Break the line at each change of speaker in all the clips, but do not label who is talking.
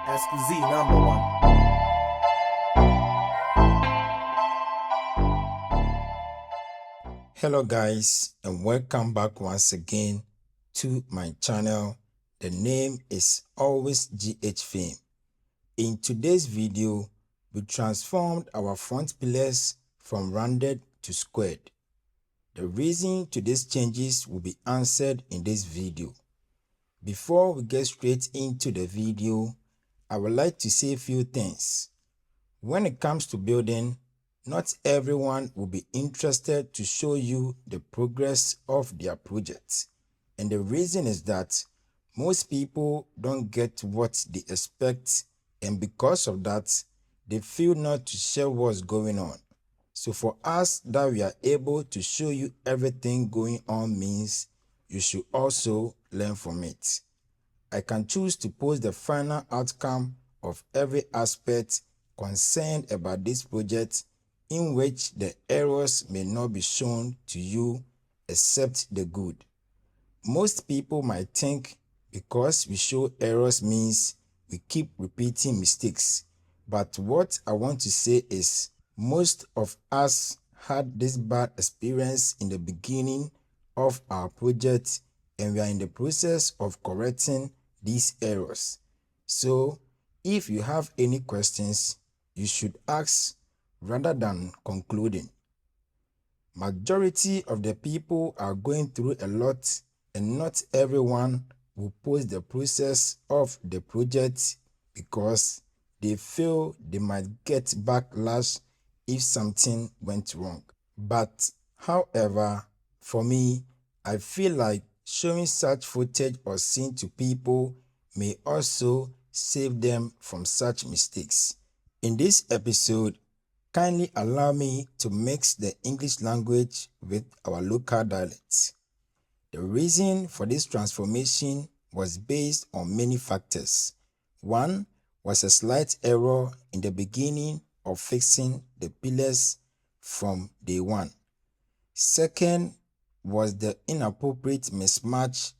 S to Z #1.
Hello guys, and welcome back once again to my channel. The name is always GH Fame. In today's video, we transformed our front pillars from rounded to squared. The reason to these changes will be answered in this video. Before we get straight into the video, I would like to say a few things. When it comes to building, not everyone will be interested to show you the progress of their project. And the reason is that most people don't get what they expect, and because of that, they feel not to share what's going on. So for us that we are able to show you everything going on means you should also learn from it. I can choose to post the final outcome of every aspect concerned about this project, in which the errors may not be shown to you except the good. Most people might think because we show errors means we keep repeating mistakes. But what I want to say is most of us had this bad experience in the beginning of our project, and we are in the process of correcting these errors. So if you have any questions, you should ask rather than concluding. Majority of the people are going through a lot, and not everyone will post the process of the project because they feel they might get backlash if something went wrong. But however, for me, I feel like showing such footage or scene to people may also save them from such mistakes. In this episode, kindly allow me to mix the English language with our local dialects. The reason for this transformation was based on many factors. One was a slight error in the beginning of fixing the pillars from day one. Second was the inappropriate mismatch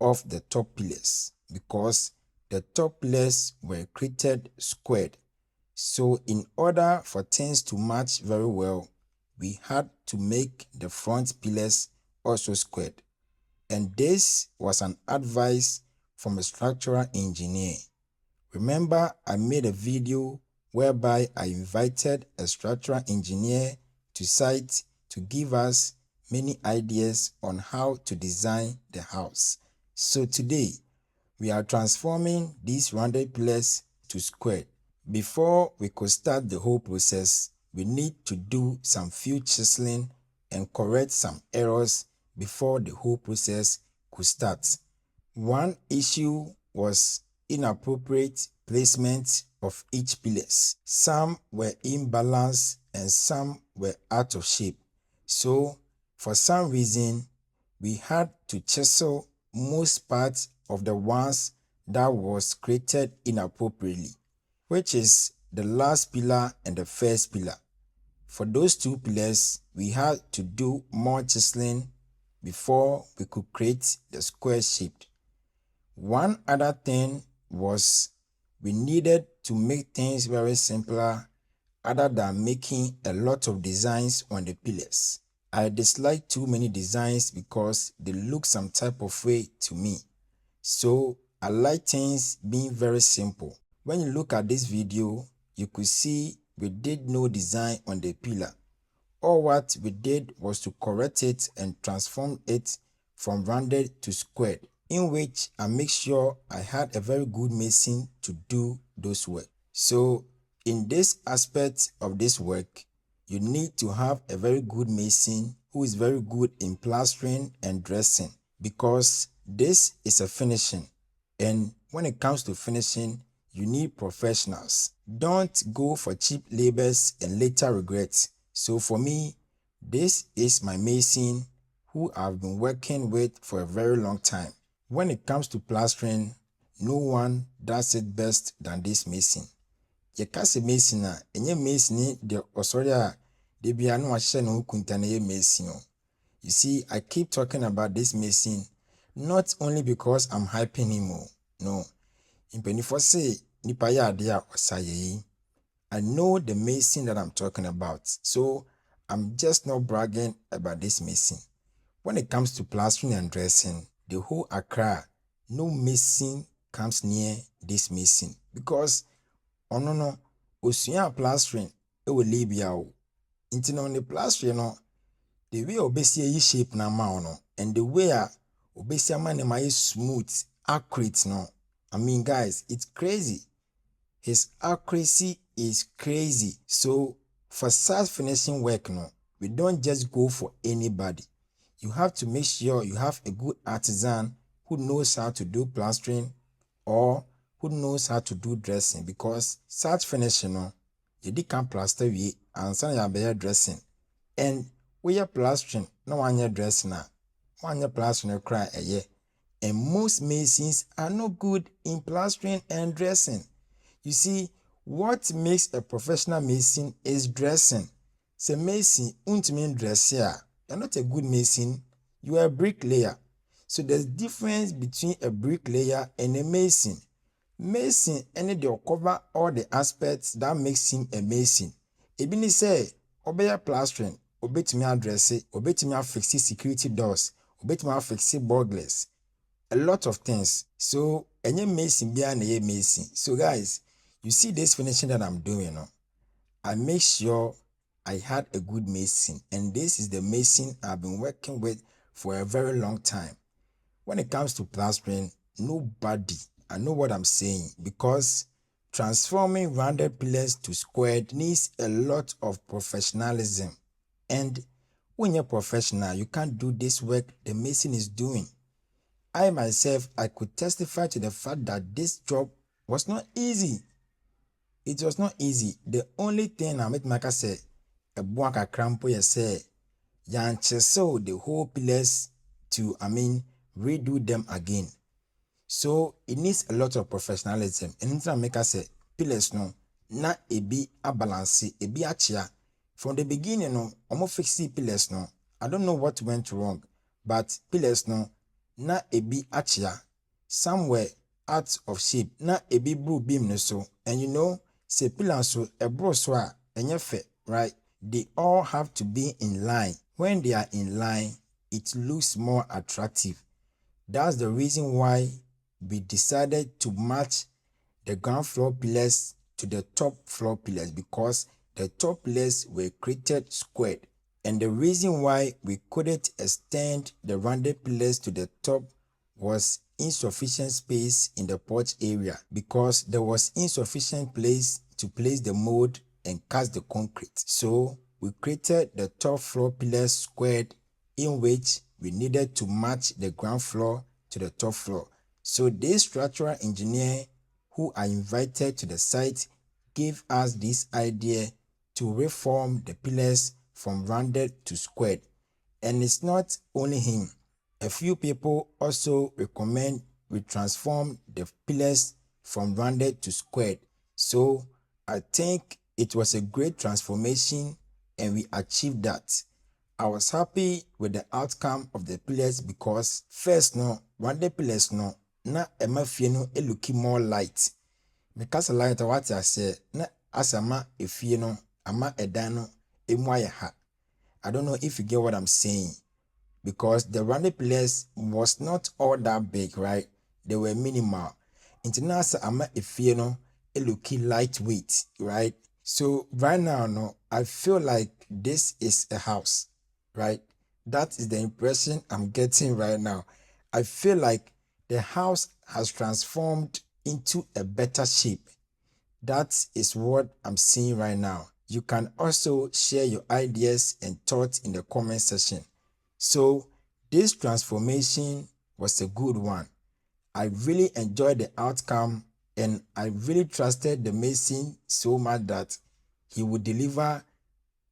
of the top pillars because the top pillars were created squared. So in order for things to match very well, we had to make the front pillars also squared. And this was an advice from a structural engineer. Remember, I made a video whereby I invited a structural engineer to site to give us many ideas on how to design the house. So today, we are transforming these rounded pillars to squared. Before we could start the whole process, we need to do some few chiseling and correct some errors before the whole process could start. One issue was inappropriate placement of each pillars. Some were imbalanced and some were out of shape. So for some reason, we had to chisel most parts of the ones that was created inappropriately, which is the last pillar and the first pillar. For those two pillars, we had to do more chiseling before we could create the square shape. One other thing was we needed to make things very simpler other than making a lot of designs on the pillars. I dislike too many designs because they look some type of way to me. So I like things being very simple. When you look at this video, you could see we did no design on the pillar. All what we did was to correct it and transform it from rounded to squared, in which I make sure I had a very good mason to do those work. So in this aspect of this work, you need to have a very good mason who is very good in plastering and dressing, because this is a finishing. And when it comes to finishing, you need professionals. Don't go for cheap labors and later regret. So for me, this is my mason who I've been working with for a very long time. When it comes to plastering, no one does it best than this mason. Yekase mason a enye mason de osori a de bia no ahye no kunta na ye mason. You see, I keep talking about this mason not only because I'm hyping him. No. Mpanifo say nipa yɛ ade a ɔsa yɛ yi. I know the mason that I'm talking about, so I'm just not bragging about this mason. When it comes to plastering and dressing, the whole Accra, no mason comes near this mason because ɔno no osua plastering ɛwɔ Libya o. Nti no ne plastering no, the way obesi ayi shape na ma no, and the way a obesi ama ne ma yɛ smooth, accurate no. I mean guys, it's crazy. His accuracy is crazy. So for such finishing work, no, we don't just go for anybody. You have to make sure you have a good artisan who knows how to do plastering or who knows how to do dressing, because such finishing, no, you can plaster we and some ya dressing. And we are plastering, no one your dressing now. One your plastering cry a year. And most masons are not good in plastering and dressing. You see, what makes a professional mason is dressing. Say mason, untimi dress here. You're not a good mason, you are a bricklayer. So there's difference between a bricklayer and a mason. Mason, any they cover all the aspects that makes him a mason. Ebini say, obeya plastering, obetimi address it, obetimi fix security doors, obetimi fix burglars. A lot of things. So, any mason be an mason. So, guys, you see this finishing that I'm doing, no? I make sure I had a good mason, and this is the mason I've been working with for a very long time. When it comes to plastering, nobody, I know what I'm saying, because transforming rounded pillars to squared needs a lot of professionalism. And when you're professional, you can't do this work the mason is doing. I myself, I could testify to the fact that this job was not easy. It was not easy. The only thing I made Maka say, a buaka crampo ya say, yan cheso the whole pillars to, redo them again. So it needs a lot of professionalism. And in make us say, pillars no, na ebi a balance, ebi a chia. From the beginning, no, almost fix pillars no. I don't know what went wrong, but pillars no, na ebi achia, somewhere out of shape, na ebi blue beam no so. And you know, say pillars so a bro so enyefe, right? They all have to be in line. When they are in line, it looks more attractive. That's the reason why we decided to match the ground floor pillars to the top floor pillars, because the top pillars were created squared. And the reason why we couldn't extend the rounded pillars to the top was insufficient space in the porch area, because there was insufficient place to place the mold and cast the concrete. So we created the top floor pillars squared, in which we needed to match the ground floor to the top floor. So this structural engineer who I invited to the site gave us this idea to reform the pillars from rounded to squared. And it's not only him. A few people also recommend we transform the pillars from rounded to squared. So I think it was a great transformation and we achieved that. I was happy with the outcome of the pillars because first no, rounded pillars no, na ema fie no looking more light. Because light what I say, na asama efie no, ama edan no emu aye ha. I don't know if you get what I'm saying, because the rounded pillars was not all that big, right? They were minimal. International ama efie no looking lightweight, right? So right now, no, I feel like this is a house, right? That is the impression I'm getting right now. I feel like the house has transformed into a better shape. That is what I'm seeing right now. You can also share your ideas and thoughts in the comment section. So this transformation was a good one. I really enjoyed the outcome and I really trusted the mason so much that he would deliver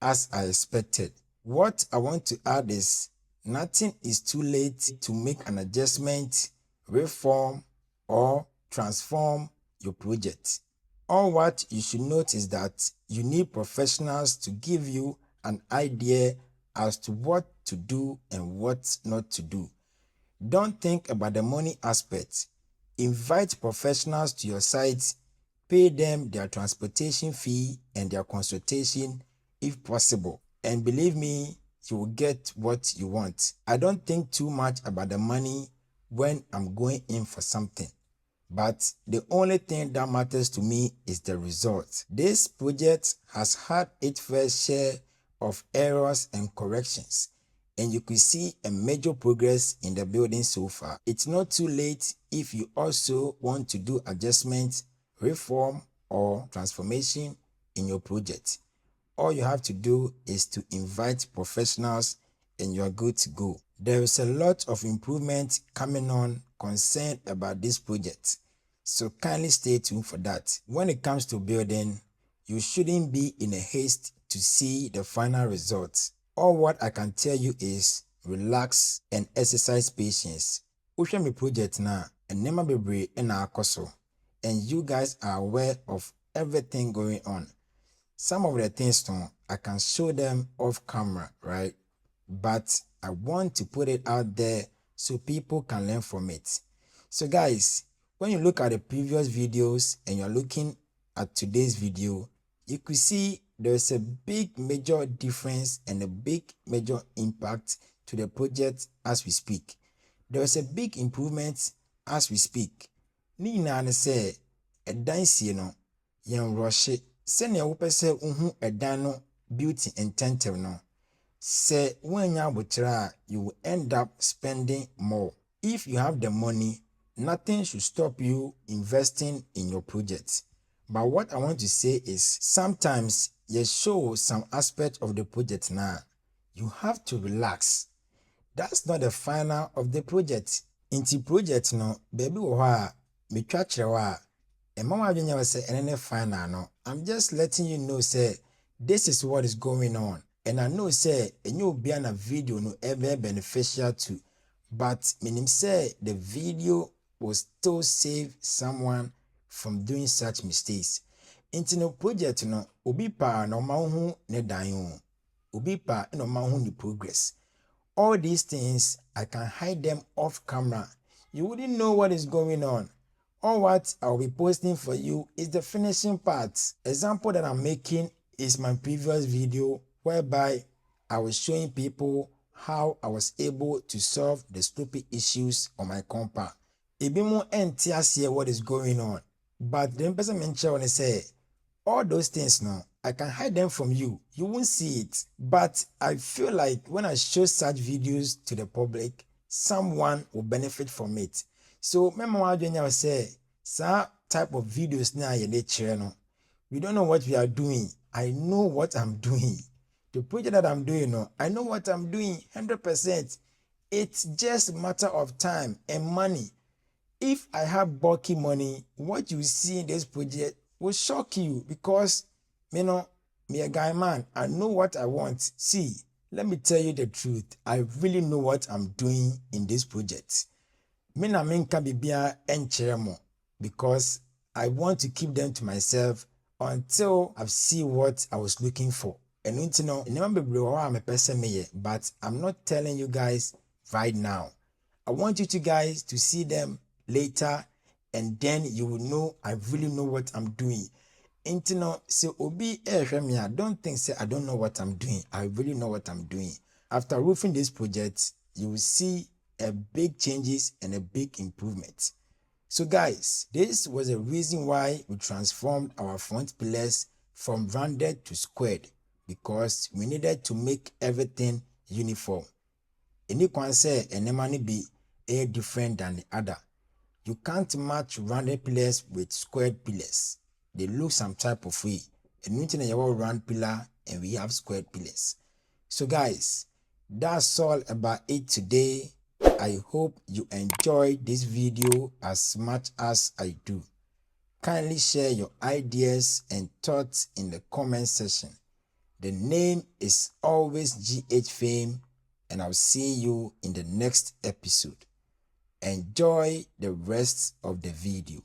as I expected. What I want to add is nothing is too late to make an adjustment, reform, or transform your project. All what you should note is that you need professionals to give you an idea as to what to do and what not to do. Don't think about the money aspect. Invite professionals to your site pay them their transportation fee and their consultation if possible. And believe me, you will get what you want. I don't think too much about the money when I'm going in for something. But the only thing that matters to me is the result. This project has had its fair share of errors and corrections, and you could see a major progress in the building so far. It's not too late if you also want to do adjustments, reform, or transformation in your project. All you have to do is to invite professionals and you are good to go. There is a lot of improvement coming on concerned about this project, so kindly stay tuned for that. When it comes to building, you shouldn't be in a haste to see the final results. All what I can tell you is relax and exercise patience. Wohwɛ me project na nneɛma bebree na akɔ so, and you guys are aware of everything going on. Some of the things I can show them off camera, right? But I want to put it out there so people can learn from it. So guys, when you look at the previous videos and you're looking at today's video, you could see there's a big major difference and a big major impact to the project as we speak. There's a big improvement as we speak. Ni na say ɛdan sie no yɛn rush sɛnea wopɛ sɛ wohu ɛdan no beauty ntɛntɛm no. Say when you will end up spending more. If you have the money, nothing should stop you investing in your project. But what I want to say is sometimes you show some aspect of the project now. You have to relax. That's not the final of the project. Inti project no, baby wa me twachrewa. And mama say any final no. I'm just letting you know say this is what is going on. And I know say a new biana video no ever beneficial to, but meaning say the video will still save someone from doing such mistakes. Into no project no obi pa no mahu ne dan obi pa no mahu ni progress. All these things I can hide them off camera. You wouldn't know what is going on. All what I'll be posting for you is the finishing parts. Example that I'm making is my previous video whereby I was showing people how I was able to solve the stupid issues on my compound. Ibimu enti what is going on. But the person mentioned say all those things now, I can hide them from you. You won't see it. But I feel like when I show such videos to the public, someone will benefit from it. So, remember what I say, some type of videos now in the channel. We don't know what we are doing. I know what I'm doing. The project that I'm doing, I know what I'm doing 100%. It's just a matter of time and money. If I have bulky money, what you see in this project will shock you because, me a guy man, I know what I want. See, let me tell you the truth. I really know what I'm doing in this project. Me na menka bibia encheremo because I want to keep them to myself until I see what I was looking for. And but I'm not telling you guys right now. I want you guys to see them later and then you will know I really know what I'm doing. Intino say obi me, I don't think say I don't know what I'm doing. I really know what I'm doing. After roofing this project, you will see a big changes and a big improvement. So guys, this was a reason why we transformed our front pillars from rounded to squared because we needed to make everything uniform. Any can say a be a different than the other. You can't match rounded pillars with squared pillars. They look some type of way. And we have a round pillar and we have squared pillars. So guys, that's all about it today. I hope you enjoyed this video as much as I do. Kindly share your ideas and thoughts in the comment section. The name is always GH Fame and I'll see you in the next episode. Enjoy the rest of the video.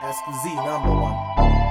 That's the Z #1.